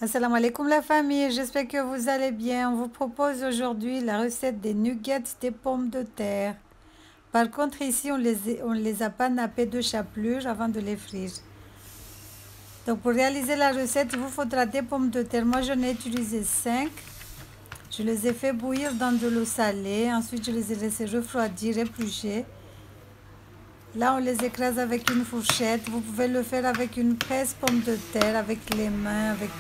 Assalamu alaikum la famille, j'espère que vous allez bien. On vous propose aujourd'hui la recette des nuggets des pommes de terre. Par contre ici on les a pas nappés de chapelure avant de les frire. Donc pour réaliser la recette il vous faudra des pommes de terre. Moi j'en ai utilisé 5. Je les ai fait bouillir dans de l'eau salée. Ensuite je les ai laissés refroidir, éplucher. Là on les écrase avec une fourchette. Vous pouvez le faire avec une presse pomme de terre, avec les mains, avec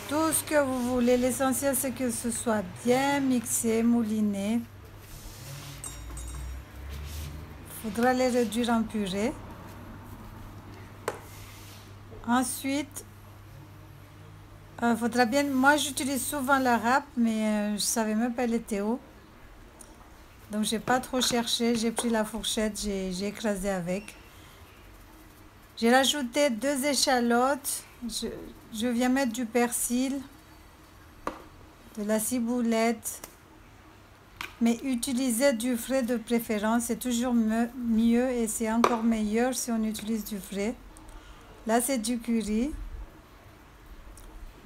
tout ce que vous voulez. L'essentiel c'est que ce soit bien mixé, mouliné. Il faudra les réduire en purée. Ensuite, faudra bien. Moi j'utilise souvent la râpe, mais je savais même pas elle était où. Donc j'ai pas trop cherché, j'ai pris la fourchette, j'ai écrasé avec. J'ai rajouté 2 échalotes, je viens mettre du persil, de la ciboulette, mais utilisez du frais de préférence, c'est toujours mieux et c'est encore meilleur si on utilise du frais. Là c'est du curry.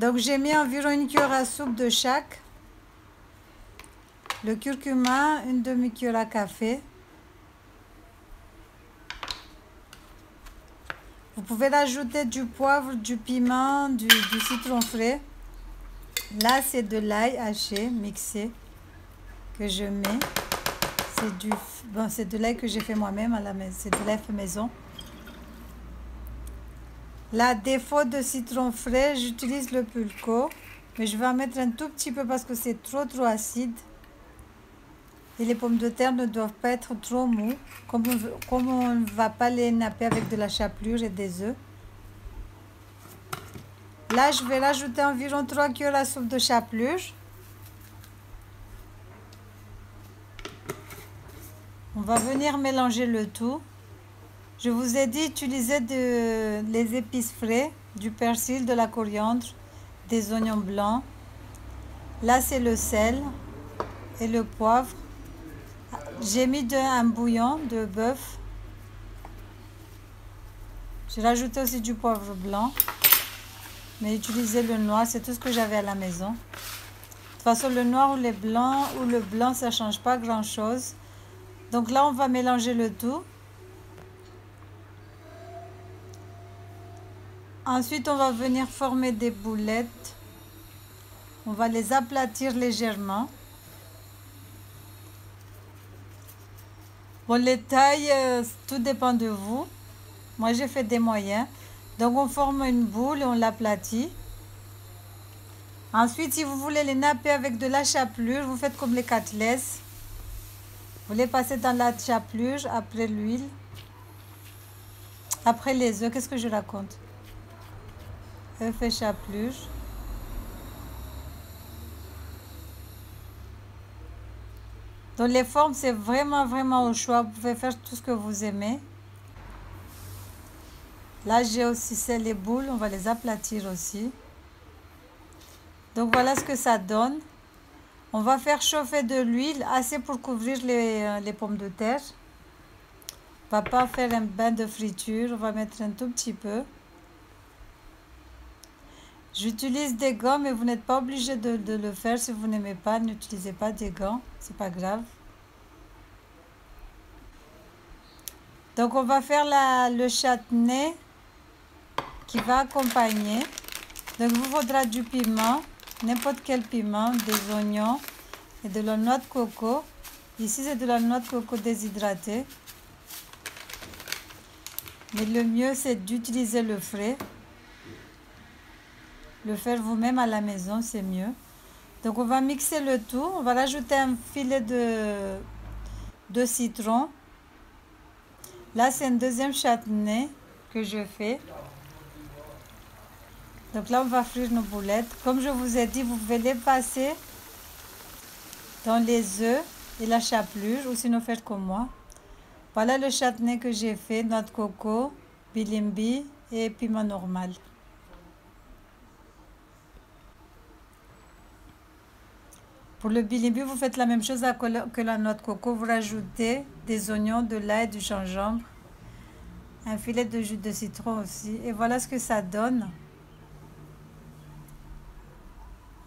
Donc j'ai mis environ une cuillère à soupe de chaque. Le curcuma, une demi-cuillère à café. Vous pouvez rajouter du poivre, du piment, du citron frais. Là, c'est de l'ail haché, mixé, que je mets. C'est de l'ail que j'ai fait moi-même à la maison. C'est de l'ail fait maison. Là, défaut de citron frais, j'utilise le pulco. Mais je vais en mettre un tout petit peu parce que c'est trop acide. Et les pommes de terre ne doivent pas être trop mous, comme on ne va pas les napper avec de la chapelure et des œufs. Là, je vais rajouter environ 3 cuillères à soupe de chapelure. On va venir mélanger le tout. Je vous ai dit d'utiliser les épices frais, du persil, de la coriandre, des oignons blancs. Là, c'est le sel et le poivre. J'ai mis un bouillon de bœuf. J'ai rajouté aussi du poivre blanc. Mais utilisez le noir, c'est tout ce que j'avais à la maison. De toute façon, le noir ou le blanc, ça ne change pas grand-chose. Donc là, on va mélanger le tout. Ensuite, on va venir former des boulettes. On va les aplatir légèrement. Bon, les tailles, tout dépend de vous. Moi, j'ai fait des moyens. Donc, on forme une boule et on l'aplatit. Ensuite, si vous voulez les napper avec de la chapelure, vous faites comme les cutlets. Vous les passez dans la chapelure, après l'huile. Après les œufs, qu'est-ce que je raconte? Œufs et chapelure. Donc les formes, c'est vraiment au choix. Vous pouvez faire tout ce que vous aimez. Là, j'ai aussi les boules. On va les aplatir aussi. Donc voilà ce que ça donne. On va faire chauffer de l'huile, assez pour couvrir les pommes de terre. On ne va pas faire un bain de friture. On va mettre un tout petit peu. J'utilise des gants, mais vous n'êtes pas obligé de le faire. Si vous n'aimez pas, n'utilisez pas des gants. C'est pas grave. Donc on va faire le chutney qui va accompagner. Donc il vous faudra du piment, n'importe quel piment, des oignons et de la noix de coco. Ici c'est de la noix de coco déshydratée. Mais le mieux c'est d'utiliser le frais. Le faire vous-même à la maison, c'est mieux. Donc on va mixer le tout. On va rajouter un filet de citron. Là, c'est un deuxième chutney que je fais. Donc là, on va frire nos boulettes. Comme je vous ai dit, vous pouvez les passer dans les œufs et la chapelure, ou sinon faites comme moi. Voilà le chutney que j'ai fait, noix de coco, bilimbi et piment normal. Pour le bilimbi, vous faites la même chose que la noix de coco. Vous rajoutez des oignons, de l'ail, du gingembre, un filet de jus de citron aussi. Et voilà ce que ça donne.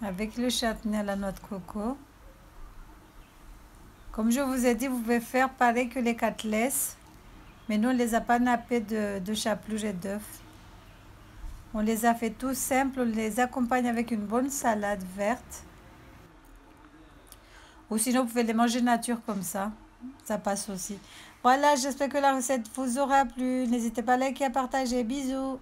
avec le chutney à la noix de coco. Comme je vous ai dit, vous pouvez faire pareil que les côtelettes, mais nous on les a pas nappés de chapelure et d'œufs. On les a fait tout simples, on les accompagne avec une bonne salade verte. Ou sinon, vous pouvez les manger nature comme ça passe aussi. Voilà, j'espère que la recette vous aura plu. N'hésitez pas à liker et à partager. Bisous.